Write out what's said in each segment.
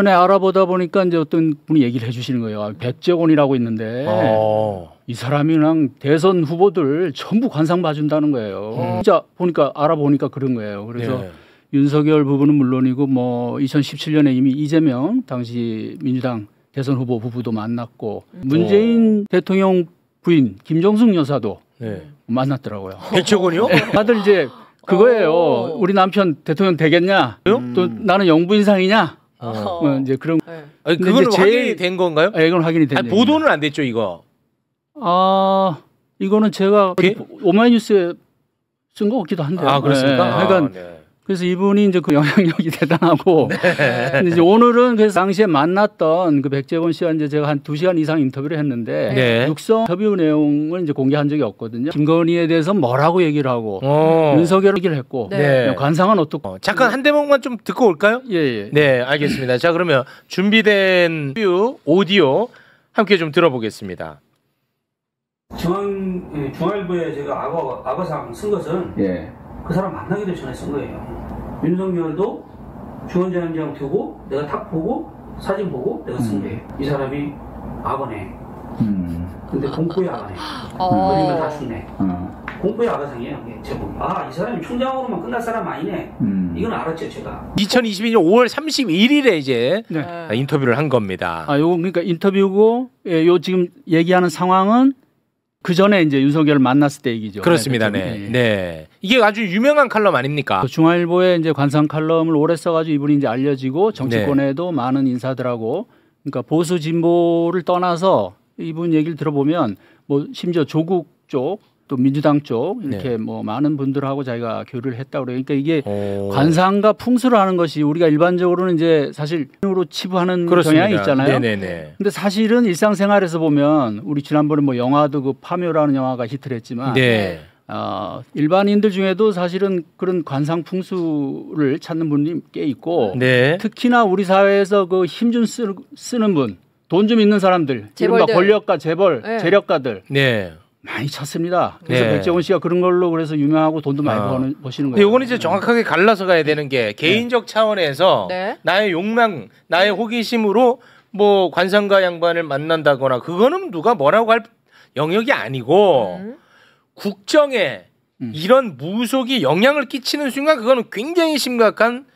전에 알아보다 보니까 이제 어떤 분이 얘기를 해주시는 거예요. 백재곤이라고 있는데 이 사람이 그냥 대선 후보들 전부 관상 봐준다는 거예요. 진짜 보니까 알아보니까 그런 거예요. 그래서 네. 윤석열 부부는 물론이고 뭐 2017년에 이미 이재명 당시 민주당 대선 후보 부부도 만났고 문재인 대통령 부인 김정숙 여사도 네. 만났더라고요. 백재곤이요? 다들 이제 그거예요. 우리 남편 대통령 되겠냐? 또 나는 영부인상이냐? 이제 그런. 네. 아니, 근데 그건 이제 확인이 된 건가요? 이건 확인이 된. 아니, 보도는 안 됐죠 이거. 이거는 제가 오마이뉴스에 쓴 것 같기도 한데. 아 그렇습니까? 그러니까 네. 그래서 이분이 이제 그 영향력이 대단하고. 근데 이제 오늘은 그래서 당시에 만났던 그 백재곤 씨와 이제 제가 한 2시간 이상 인터뷰를 했는데 네. 육성 인터뷰 내용을 이제 공개한 적이 없거든요. 김건희에 대해서 뭐라고 얘기를 하고 윤석열 얘기를 했고 네. 관상은 어떻고. 잠깐 한 대목만 좀 듣고 올까요? 예. 네, 알겠습니다. 자, 그러면 준비된 오디오 함께 좀 들어보겠습니다. 중앙일보에 제가 악어상 쓴 것은 그 사람 만나기도 전에 쓴 거예요. 윤석열도 중원장장 두고 내가 딱 보고 사진 보고 내가 쓴 거예요. 이 사람이 악어네. 근데 공포의 악어네. 거짓말 다 죽네. 공포의 악어상이에요. 제목이. 이 사람이 총장으로만 끝날 사람 아니네. 이건 알았죠 제가. 2022년 5월 31일에 이제 인터뷰를 한 겁니다. 요거 그러니까 인터뷰고 요 지금 얘기하는 상황은 그 전에 이제 윤석열을 만났을 때 얘기죠. 그렇습니다. 네. 이게 아주 유명한 칼럼 아닙니까? 중앙일보에 이제 관상 칼럼을 오래 써가지고 이분이 이제 알려지고 정치권에도 많은 인사들하고 그러니까 보수 진보를 떠나서 이분 얘기를 들어보면 뭐 심지어 조국 쪽 또 민주당 쪽 이렇게 뭐 많은 분들하고 자기가 교류를 했다고 그래요. 그러니까 이게 관상과 풍수를 하는 것이 우리가 일반적으로는 이제 사실 으로 치부하는 그렇습니다. 경향이 있잖아요. 네네네. 근데 사실은 일상생활에서 보면 우리 지난번에 뭐 영화도 그 파묘라는 영화가 히트를 했지만 일반인들 중에도 사실은 그런 관상 풍수를 찾는 분이 꽤 있고 특히나 우리 사회에서 그 힘 좀 쓰는 분, 돈 좀 있는 사람들, 이른바 권력가, 재벌, 재력가들 많이 찾습니다. 그래서 백재곤 씨가 그런 걸로 그래서 유명하고 돈도 많이 버시는 거예요. 이건 이제 정확하게 갈라서 가야 되는 게 개인적 차원에서 나의 욕망, 나의 호기심으로 뭐 관상가 양반을 만난다거나 그거는 누가 뭐라고 할 영역이 아니고 국정에 이런 무속이 영향을 끼치는 순간 그거는 굉장히 심각한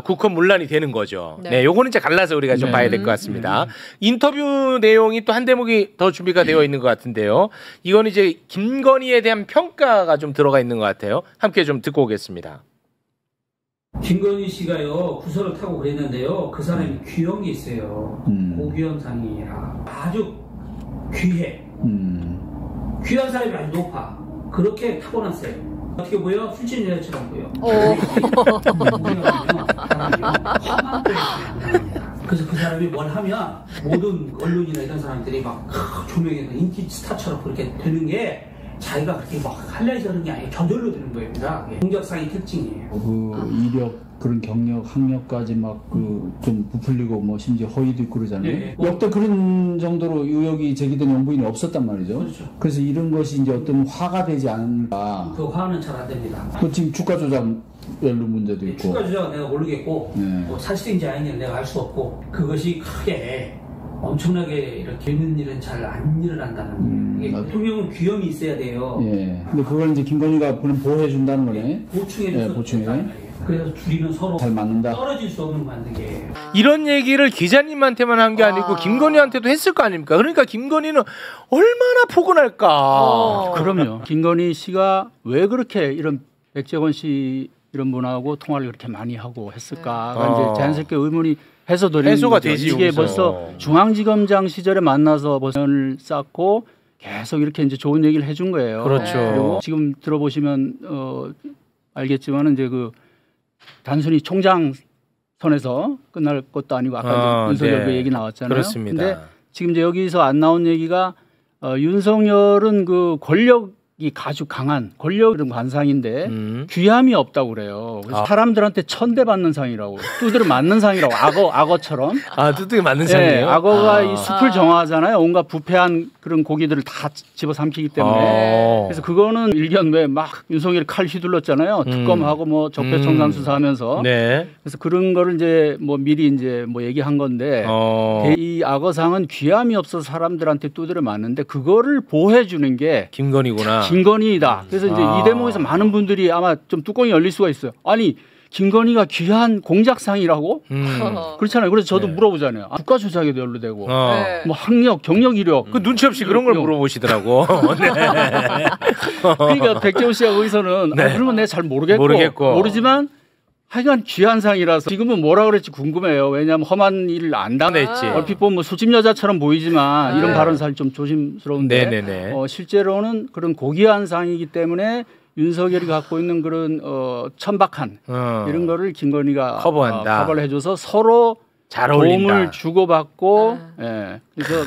국헌문란이 되는 거죠. 요거는 이제 갈라서 우리가 좀 봐야 될 것 같습니다. 인터뷰 내용이 또 한 대목이 더 준비가 되어 있는 것 같은데요. 이건 이제 김건희에 대한 평가가 좀 들어가 있는 것 같아요. 함께 좀 듣고 오겠습니다. 김건희 씨가요 구설을 타고 그랬는데요. 그 사람이 귀여운 게 있어요. 고귀염상이라 아주 귀해. 귀한 사람이 아주 높아. 그렇게 타고났어요. 어떻게 보여? 술취한 여자처럼 보여. 그래서 그 사람이 뭘 하면 모든 언론이나 이런 사람들이 막 조명해서 인기 스타처럼 그렇게 되는 게 자기가 그렇게 막 할려서 그런 게 아니에요. 저절로 되는 겁니다. 공격상의 특징이에요. 그 이력 그런 경력 학력까지 막 그 좀 부풀리고 뭐 심지어 허위도 있고 그러잖아요. 역대 그런 정도로 의혹이 제기된 영부인이 없었단 말이죠. 그렇죠. 그래서 이런 것이 이제 어떤 화가 되지 않을까. 그 화는 잘 안 됩니다. 그 지금 주가 조작 연루 문제도 있고. 주가 조작은 내가 모르겠고 뭐 사실인지 아닌지 내가 알 수 없고 그것이 크게 엄청나게 이렇게 있는 일은 잘 안 일어난다는 대통령은 귀염이 있어야 돼요. 근데 그걸 이제 김건희가 보호해 준다는 거네. 보충해줘서 보충해. 그래서 둘이는 서로 잘 맞는다. 떨어질 수 없는 관계. 이런 얘기를 기자님한테만 한 게 아니고 김건희한테도 했을 거 아닙니까? 그러니까 김건희는 얼마나 포근할까. 그럼요. 김건희 씨가 왜 그렇게 이런 백재곤 씨 이런 분하고 통화를 그렇게 많이 하고 했을까가 이제 자연스럽게 의문이 해소가 되지. 이게 여기서. 벌써 중앙지검장 시절에 만나서 벌써를 쌓고 계속 이렇게 이제 좋은 얘기를 해준 거예요. 그렇죠. 그리고 지금 들어보시면 알겠지만은 이제 그 단순히 총장 선에서 끝날 것도 아니고 아까 윤석열 그 얘기 나왔잖아요. 그렇습니다. 근데 지금 이제 여기서 안 나온 얘기가 윤석열은 그 권력이 아주 강한 권력 이런 관상인데 귀함이 없다고 그래요. 그래서 사람들한테 천대받는 상이라고, 두드려 맞는 상이라고, 악어처럼. 아, 두드려 맞는 상이에요? 악어가 이 숲을 정화하잖아요. 온갖 부패한 그런 고기들을 다 집어삼키기 때문에. 그래서 그거는 일견 왜 막 윤석열이 칼 휘둘렀잖아요. 특검하고 뭐 적폐청산 수사하면서. 네. 그래서 그런 거를 이제 뭐 미리 이제 뭐 얘기한 건데 이 악어상은 귀함이 없어서 사람들한테 두드려 맞는데 그거를 보호해 주는 게 김건희구나. 김건희다. 그래서 이제 이 대목에서 많은 분들이 아마 좀 뚜껑이 열릴 수가 있어요. 아니 김건희가 귀한 공작상이라고? 그렇잖아요. 그래서 저도 물어보잖아요. 국가 조작에도 연루되고 뭐 학력, 경력 이력. 그 눈치 없이 그런 걸 물어보시더라고. 네. 그러니까 백재훈 씨가 거기서는 그러면 내가 잘 모르겠고 모르지만 하여간 귀한 상이라서 지금은 뭐라 그럴지 궁금해요. 왜냐하면 험한 일을 안 당했지. 얼핏 보면 뭐 수집 여자처럼 보이지만 이런 발언 사실 좀 조심스러운데 실제로는 그런 고귀한 상이기 때문에 윤석열이 갖고 있는 그런 천박한 이런 거를 김건희가 커버를 해줘서 서로 잘 도움을 주고받고 그래서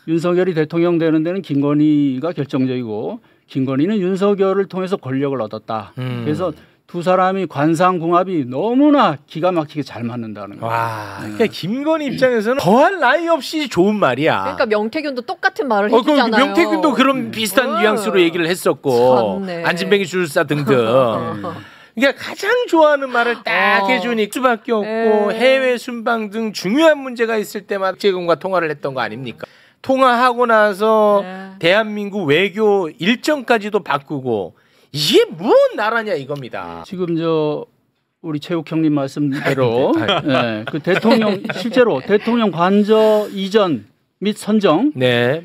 윤석열이 대통령 되는 데는 김건희가 결정적이고 김건희는 윤석열을 통해서 권력을 얻었다. 그래서 두 사람이 관상궁합이 너무나 기가 막히게 잘 맞는다는 거예요. 와, 그러니까 김건희 입장에서는 더할 나위 없이 좋은 말이야. 그러니까 명태균도 똑같은 말을 해주잖아요. 명태균도 그런 비슷한 뉘앙스로 얘기를 했었고 참네. 안진뱅이 줄사 등등. 그러니까 가장 좋아하는 말을 딱 해주니 수밖에 없고 해외 순방 등 중요한 문제가 있을 때마다 박재근과 통화를 했던 거 아닙니까? 통화하고 나서 대한민국 외교 일정까지도 바꾸고 이게 뭔 나라냐 이겁니다. 지금 우리 최욱 형님 말씀대로 그 대통령 실제로 대통령 관저 이전 및 선정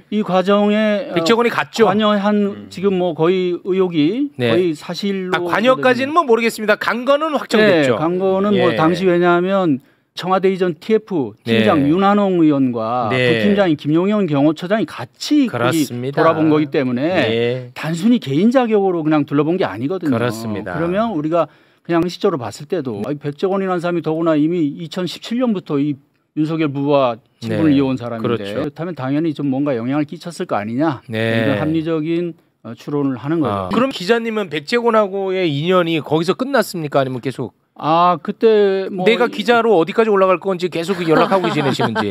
이 과정에 백종원이 갔죠. 관여한 지금 뭐 거의 의혹이 거의 사실로 관여까지는 뭐 모르겠습니다. 간 거는 확정됐죠. 간 거는 뭐 당시 왜냐하면 청와대 이전 TF 팀장 윤한홍 의원과 부팀장인 김용현 경호처장이 같이 돌아본 거기 때문에 단순히 개인 자격으로 그냥 둘러본 게 아니거든요. 그렇습니다. 그러면 우리가 그냥 시적으로 봤을 때도 백재권이라는 사람이 더구나 이미 2017년부터 이 윤석열 부부와 친분을 이어온 사람인데 그렇다면 당연히 좀 뭔가 영향을 끼쳤을 거 아니냐 이런 합리적인 추론을 하는 거죠. 그럼 기자님은 백재권하고의 인연이 거기서 끝났습니까? 아니면 계속? 그때 뭐 내가 기자로 어디까지 올라갈 건지 계속 연락하고 지내시는지.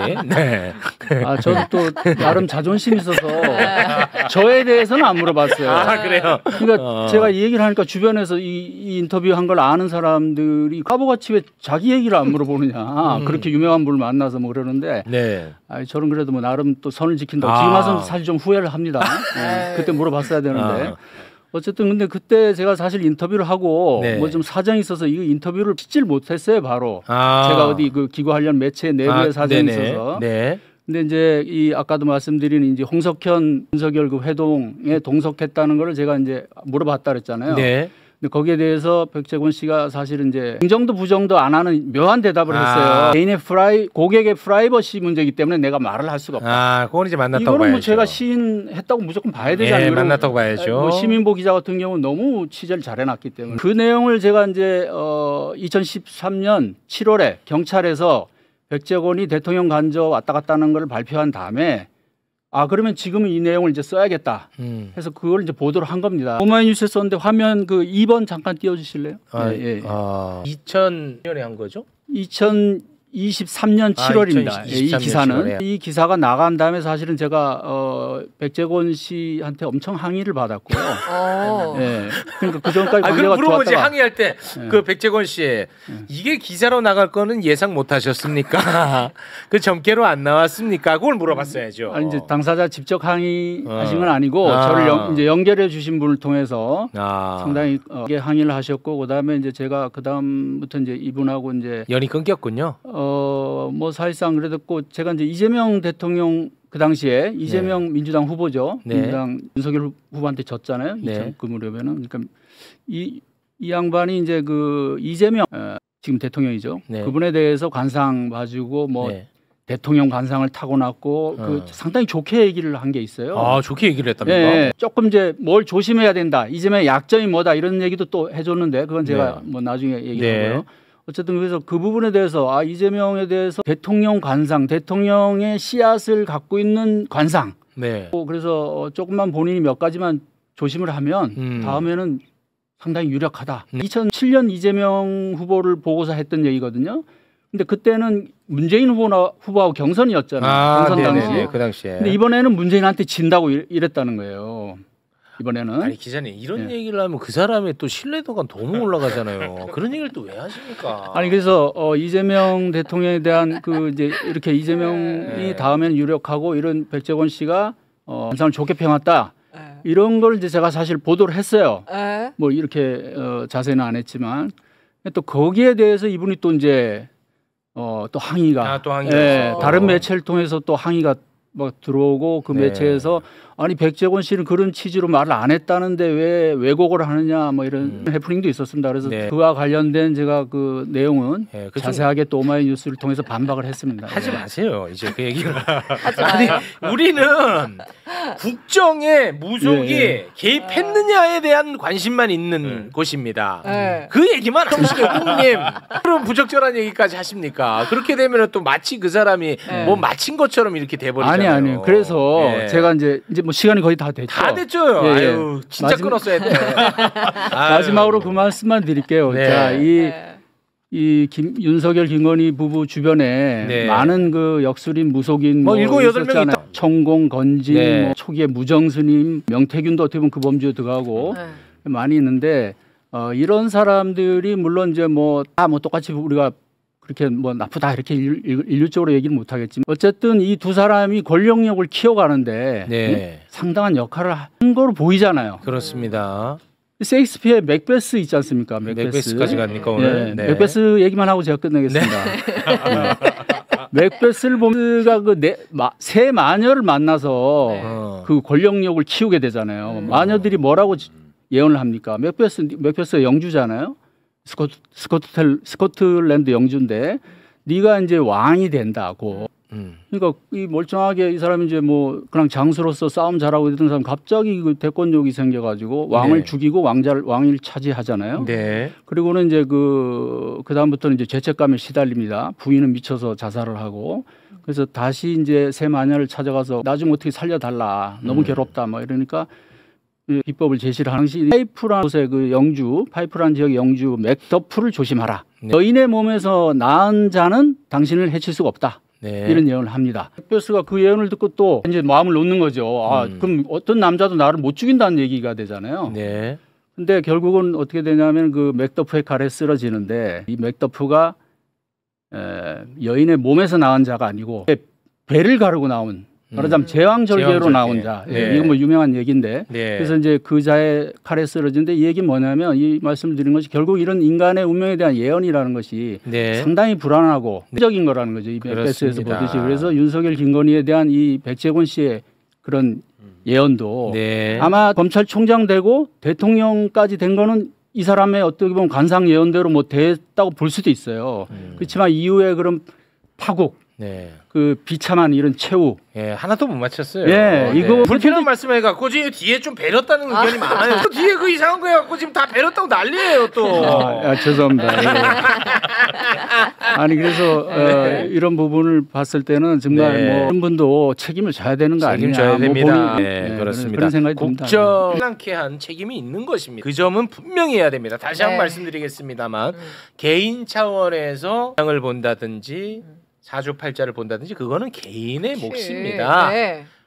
저도 또 나름 자존심이 있어서 저에 대해서는 안 물어봤어요. 그래요? 그러니까 제가 이 얘기를 하니까 주변에서 이 인터뷰한 걸 아는 사람들이 까보같이 왜 자기 얘기를 안 물어보느냐. 그렇게 유명한 분을 만나서 뭐 그러는데 저는 그래도 뭐 나름 또 선을 지킨다고 지금 와서 사실 좀 후회를 합니다. 그때 물어봤어야 되는데. 어쨌든 근데 그때 제가 사실 인터뷰를 하고 뭐 좀 사정이 있어서 이 인터뷰를 찍질 못했어요. 바로 제가 어디 그 기고 관련 매체 내부의 사정이 있어서. 근데 이제 이 아까도 말씀드린 이제 홍석현 윤석열 그 회동에 동석했다는 거를 제가 이제 물어봤다 그랬잖아요. 근데 거기에 대해서 백재권 씨가 사실은 이제 긍정도 부정도 안 하는 묘한 대답을 했어요. 개인의 고객의 프라이버시 문제이기 때문에 내가 말을 할 수가 없다. 그건 이제 만났다고 이거는 봐야죠. 뭐 제가 시인했다고 무조건 봐야 되잖아요. 만났다고 봐야죠. 뭐 시민보 기자 같은 경우는 너무 취재를 잘해놨기 때문에 그 내용을 제가 이제 2013년 7월에 경찰에서 백재권이 대통령 간저 왔다 갔다 하는 걸 발표한 다음에 그러면 지금은 이 내용을 이제 써야겠다. 해서 그걸 이제 보도를 한 겁니다. 오마이뉴스에 썼는데 화면 그 2번 잠깐 띄워주실래요? 2000년에 한 거죠? 2023년 7월입니다. 2023년 이 기사는 7월에. 이 기사가 나간 다음에 사실은 제가 백재권 씨한테 엄청 항의를 받았고요. 그러니까 그 전까지 관계가 그럼 물어보지 좋았다가 항의할 때 그 백재권 씨 이게 기사로 나갈 거는 예상 못 하셨습니까? 그 점괘로 안 나왔습니까? 그걸 물어봤어야죠. 이제 당사자 직접 항의하신 건 아니고 저를 이제 연결해 주신 분을 통해서 상당히 항의를 하셨고 그다음에 이제 제가 그다음부터 이제 이분하고 이제 연이 끊겼군요. 뭐 사실상 그래도 제가 이제 이재명 대통령 그 당시에 이재명 민주당 후보죠. 민주당 윤석열 후보한테 졌잖아요. 2000 그 무렵에는. 그러니까 이 양반이 이제 그 이재명 지금 대통령이죠. 그분에 대해서 관상 봐주고 뭐 대통령 관상을 타고났고 그 상당히 좋게 얘기를 한 게 있어요. 좋게 얘기를 했답니까? 조금 이제 뭘 조심해야 된다. 이재명의 약점이 뭐다 이런 얘기도 또 해줬는데 그건 제가 뭐 나중에 얘기하고요. 어쨌든 그래서 그 부분에 대해서 이재명에 대해서 대통령 관상, 대통령의 씨앗을 갖고 있는 관상. 그래서 조금만 본인이 몇 가지만 조심을 하면 다음에는 상당히 유력하다. 2007년 이재명 후보를 보고서 했던 얘기거든요. 근데 그때는 문재인 후보하고 경선이었잖아요. 경선 당시. 그 당시에. 근데 이번에는 문재인한테 진다고 이랬다는 거예요. 이번에는. 아니 기자님 이런 얘기를 하면 그 사람의 또 신뢰도가 너무 올라가잖아요. 그런 얘기를 또 왜 하십니까? 아니 그래서 이재명 대통령에 대한 그 이제 이렇게 이재명이 다음에는 유력하고 이런 백재권 씨가 감상을 좋게 평했다. 이런 걸 이제 제가 사실 보도를 했어요. 뭐 이렇게 자세는 안 했지만 또 거기에 대해서 이분이 또 이제 또 항의가 다른 매체를 통해서 또 항의가 막 들어오고 그 매체에서 아니 백재권 씨는 그런 취지로 말을 안 했다는데 왜 왜곡을 하느냐 뭐 이런 해프닝도 있었습니다. 그래서 그와 관련된 제가 그 내용은 자세하게 또 오마이뉴스를 통해서 반박을 했습니다. 하지 마세요. 이제 그 얘기를. 아니 우리는 국정에 무속이 개입했느냐에 대한 관심만 있는 곳입니다. 그 얘기만 하시면 국님 그럼 부적절한 얘기까지 하십니까? 그렇게 되면 또 마치 그 사람이 뭐 마친 것처럼 이렇게 돼버리잖아요. 아니요. 그래서 제가 이제 뭐 시간이 거의 다 됐죠. 다 됐죠. 아유, 진짜 끊었어야 돼. 마지막으로 그 말씀만 드릴게요. 자, 윤석열 김건희 부부 주변에 많은 그 역술인 무속인 뭐 7-8명 있다. 천공 건진 뭐 초기에 무정스님 명태균도 어떻게 보면 그 범주에 들어가고 많이 있는데 이런 사람들이 물론 이제 뭐 다 뭐 똑같이 우리가 그렇게 뭐 나쁘다 이렇게 일률적으로 얘기는 못하겠지만 어쨌든 이 두 사람이 권력력을 키워가는데 상당한 역할을 한 거로 보이잖아요. 그렇습니다. 셰익스피어의 맥베스 있지 않습니까? 맥베스까지 갑니까 오늘? 맥베스 얘기만 하고 제가 끝내겠습니다. 맥베스를 보면 새 마녀를 만나서 그 권력력을 키우게 되잖아요. 마녀들이 뭐라고 예언을 합니까? 맥베스가 영주잖아요. 스코틀랜드 영주인데 네가 이제 왕이 된다고. 그러니까 이 멀쩡하게 이 사람이 이제 뭐 그냥 장수로서 싸움 잘하고 있던 사람 갑자기 그 대권욕이 생겨가지고 왕을 죽이고 왕위를 차지하잖아요. 그리고는 이제 그 다음부터는 이제 죄책감에 시달립니다. 부인은 미쳐서 자살을 하고 그래서 다시 이제 새 마녀를 찾아가서 나 좀 어떻게 살려달라. 너무 괴롭다. 뭐 이러니까. 비법을 제시를 하는 것이 파이프라는 곳의 그 영주, 파이프라는 지역의 영주 맥더프를 조심하라. 여인의 몸에서 낳은 자는 당신을 해칠 수가 없다. 이런 예언을 합니다. 맥베스가 그 예언을 듣고 또 이제 마음을 놓는 거죠. 그럼 어떤 남자도 나를 못 죽인다는 얘기가 되잖아요. 근데 결국은 어떻게 되냐면 그 맥더프의 칼에 쓰러지는데 이 맥더프가 여인의 몸에서 낳은 자가 아니고 배를 가르고 나온 말하자면 제왕절개로 나온 자. 이건 뭐 유명한 얘기인데. 그래서 이제 그 자의 칼에 쓰러지는데 이 얘기는 뭐냐면 이 말씀을 드린 것이 결국 이런 인간의 운명에 대한 예언이라는 것이 상당히 불안하고 적인 거라는 거죠. 이 맥베스에서 보듯이. 그래서 윤석열 김건희에 대한 이 백재권 씨의 그런 예언도 아마 검찰총장 되고 대통령까지 된 거는 이 사람의 어떻게 보면 관상 예언대로 뭐 됐다고 볼 수도 있어요. 그렇지만 이후에 그런 파국 그 비참한 이런 최후 하나도 못 맞췄어요. 이거 불필요한 말씀을 해갖고 지금 뒤에 좀 배렸다는 의견이 많아요. 뒤에 그 이상한 거 해갖고 지금 다 배렸다고 난리예요 또. 죄송합니다. 아니 그래서 이런 부분을 봤을 때는 정말 뭐 한 분도 책임을 져야 되는 거 아니냐. 책임져야 됩니다. 그렇습니다. 그런 생각이 듭니다. 국정한테 한 책임이 있는 것입니다. 그 점은 분명히 해야 됩니다. 다시 한번 말씀드리겠습니다만 개인 차원에서 을 본다든지 사주팔자를 본다든지 그거는 개인의 몫입니다.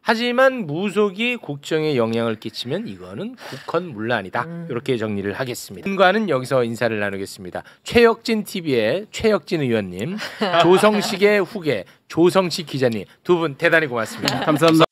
하지만 무속이 국정에 영향을 끼치면 이거는 국헌문란이다. 이렇게 정리를 하겠습니다. 과는 여기서 인사를 나누겠습니다. 최혁진 TV의 최혁진 의원님, 조성식의 후계 조성식 기자님 두 분 대단히 고맙습니다. 감사합니다.